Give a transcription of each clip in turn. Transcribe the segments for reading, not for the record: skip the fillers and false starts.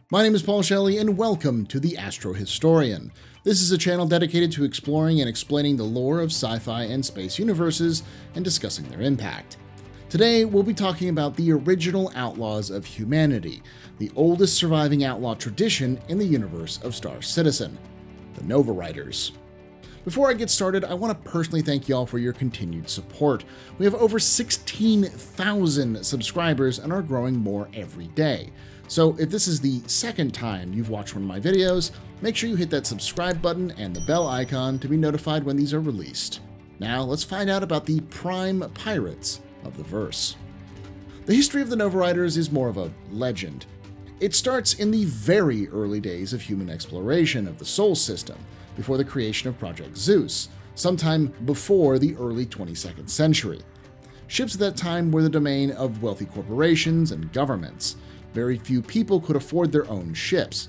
My name is Paul Shelley, and welcome to TheAstroHistorian. This is a channel dedicated to exploring and explaining the lore of sci-fi and space universes and discussing their impact. Today, we'll be talking about the original outlaws of humanity, the oldest surviving outlaw tradition in the universe of Star Citizen, the Nova Riders. Before I get started, I want to personally thank y'all for your continued support. We have over 16,000 subscribers and are growing more every day. So if this is the second time you've watched one of my videos, make sure you hit that subscribe button and the bell icon to be notified when these are released. Now let's find out about the prime pirates of the verse. The history of the Nova Riders is more of a legend. It starts in the very early days of human exploration of the Sol system, before the creation of Project Zeus, sometime before the early 22nd century. Ships at that time were the domain of wealthy corporations and governments. Very few people could afford their own ships.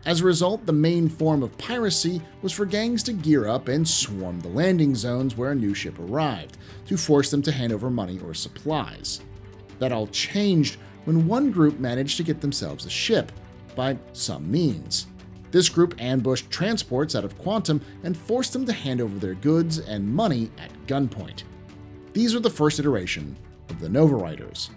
As a result, the main form of piracy was for gangs to gear up and swarm the landing zones where a new ship arrived, to force them to hand over money or supplies. That all changed when one group managed to get themselves a ship, by some means. This group ambushed transports out of Quantum and forced them to hand over their goods and money at gunpoint. These were the first iteration of the Nova Riders.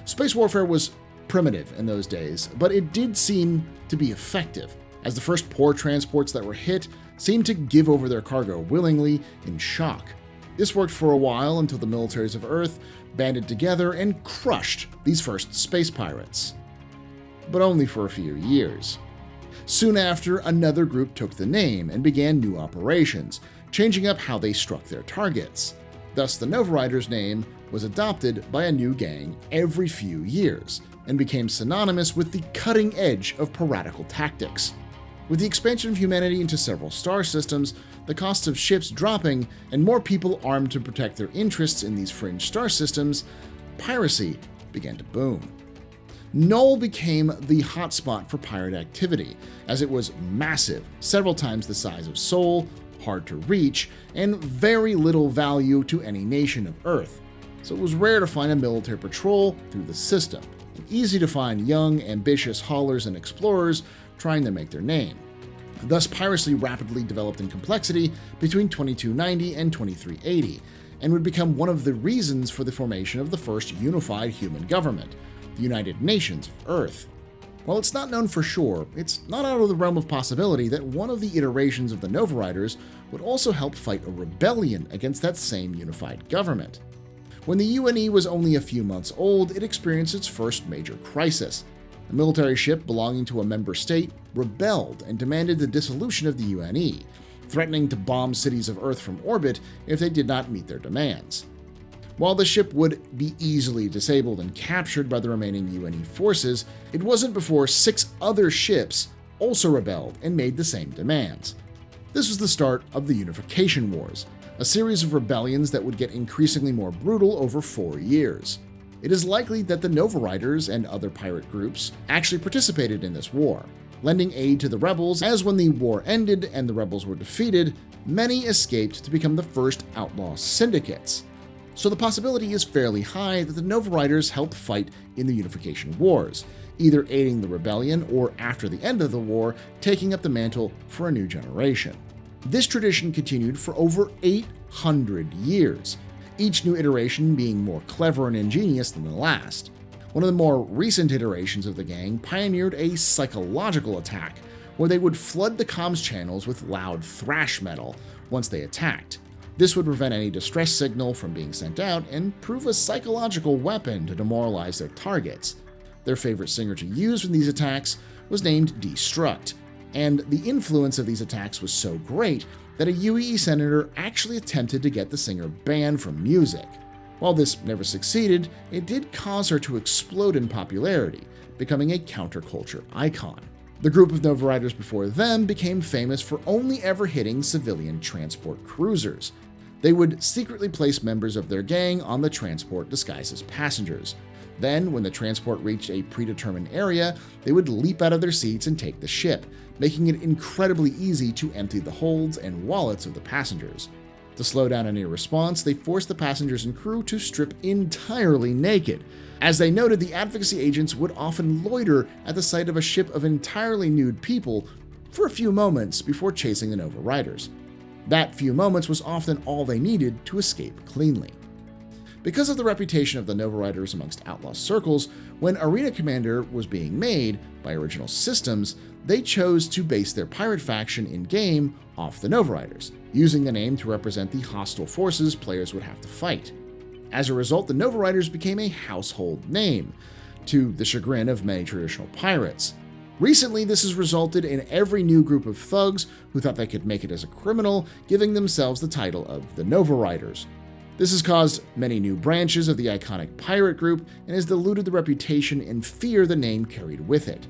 Space warfare was primitive in those days, but it did seem to be effective, as the first poor transports that were hit seemed to give over their cargo willingly in shock. This worked for a while until the militaries of Earth banded together and crushed these first space pirates. But only for a few years. Soon after, another group took the name and began new operations, changing up how they struck their targets. Thus, the Nova Riders name was adopted by a new gang every few years, and became synonymous with the cutting edge of piratical tactics. With the expansion of humanity into several star systems, the cost of ships dropping, and more people armed to protect their interests in these fringe star systems, piracy began to boom. Null became the hotspot for pirate activity, as it was massive, several times the size of Sol, hard to reach, and very little value to any nation of Earth. So it was rare to find a military patrol through the system, and easy to find young, ambitious haulers and explorers trying to make their name. Thus, piracy rapidly developed in complexity between 2290 and 2380, and would become one of the reasons for the formation of the first unified human government, the United Nations of Earth. While it's not known for sure, it's not out of the realm of possibility that one of the iterations of the Nova Riders would also help fight a rebellion against that same unified government. When the UNE was only a few months old, it experienced its first major crisis. A military ship belonging to a member state rebelled and demanded the dissolution of the UNE, threatening to bomb cities of Earth from orbit if they did not meet their demands. While the ship would be easily disabled and captured by the remaining UNE forces, it wasn't before 6 other ships also rebelled and made the same demands. This was the start of the Unification Wars, a series of rebellions that would get increasingly more brutal over 4 years. It is likely that the Nova Riders and other pirate groups actually participated in this war, lending aid to the rebels, as when the war ended and the rebels were defeated, many escaped to become the first outlaw syndicates. So the possibility is fairly high that the Nova Riders helped fight in the Unification Wars, either aiding the rebellion or, after the end of the war, taking up the mantle for a new generation. This tradition continued for over 800 years, each new iteration being more clever and ingenious than the last. One of the more recent iterations of the gang pioneered a psychological attack, where they would flood the comms channels with loud thrash metal once they attacked. This would prevent any distress signal from being sent out and prove a psychological weapon to demoralize their targets. Their favorite singer to use in these attacks was named Destruct, and the influence of these attacks was so great that a UEE senator actually attempted to get the singer banned from music. While this never succeeded, it did cause her to explode in popularity, becoming a counterculture icon. The group of Nova Riders before them became famous for only ever hitting civilian transport cruisers. They would secretly place members of their gang on the transport disguised as passengers. Then, when the transport reached a predetermined area, they would leap out of their seats and take the ship, making it incredibly easy to empty the holds and wallets of the passengers. To slow down any response, they forced the passengers and crew to strip entirely naked. As they noted, the advocacy agents would often loiter at the sight of a ship of entirely nude people for a few moments before chasing the Nova Riders. That few moments was often all they needed to escape cleanly. Because of the reputation of the Nova Riders amongst outlaw circles, when Arena Commander was being made by Original Systems, they chose to base their pirate faction in-game off the Nova Riders, using the name to represent the hostile forces players would have to fight. As a result, the Nova Riders became a household name, to the chagrin of many traditional pirates. Recently, this has resulted in every new group of thugs who thought they could make it as a criminal giving themselves the title of the Nova Riders. This has caused many new branches of the iconic pirate group and has diluted the reputation and fear the name carried with it.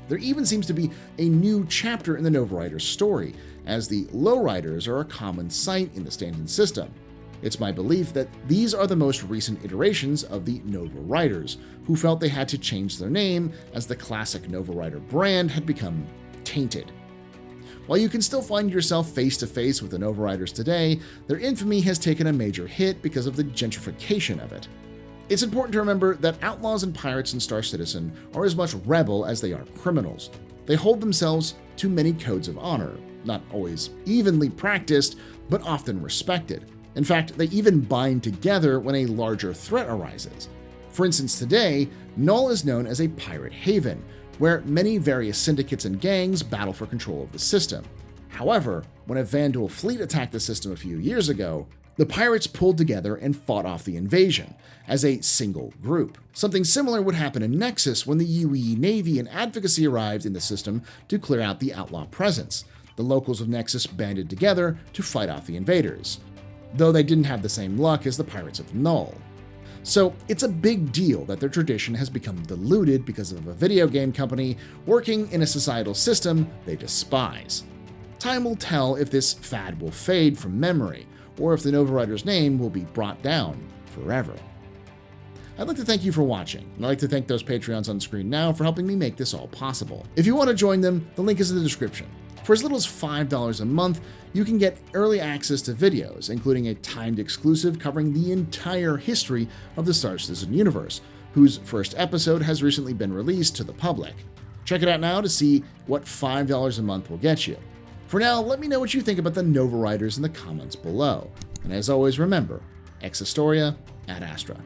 There even seems to be a new chapter in the Nova Riders story, as the Lowriders are a common sight in the stand-in system. It's my belief that these are the most recent iterations of the Nova Riders, who felt they had to change their name as the classic Nova Rider brand had become tainted. While you can still find yourself face-to-face with the Nova Riders today, their infamy has taken a major hit because of the gentrification of it. It's important to remember that outlaws and pirates in Star Citizen are as much rebel as they are criminals. They hold themselves to many codes of honor, not always evenly practiced, but often respected. In fact, they even bind together when a larger threat arises. For instance, today, Null is known as a pirate haven, where many various syndicates and gangs battle for control of the system. However, when a Vandal fleet attacked the system a few years ago, the pirates pulled together and fought off the invasion as a single group. Something similar would happen in Nexus when the UE Navy and Advocacy arrived in the system to clear out the outlaw presence. The locals of Nexus banded together to fight off the invaders, though they didn't have the same luck as the pirates of Null. So it's a big deal that their tradition has become diluted because of a video game company working in a societal system they despise. Time will tell if this fad will fade from memory, or if the Nova Riders' name will be brought down forever. I'd like to thank you for watching, and I'd like to thank those Patreons on screen now for helping me make this all possible. If you want to join them, the link is in the description. For as little as $5 a month, you can get early access to videos, including a timed exclusive covering the entire history of the Star Citizen universe, whose first episode has recently been released to the public. Check it out now to see what $5 a month will get you. For now, let me know what you think about the Nova Riders in the comments below. And as always, remember, ex Historia, ad Astra.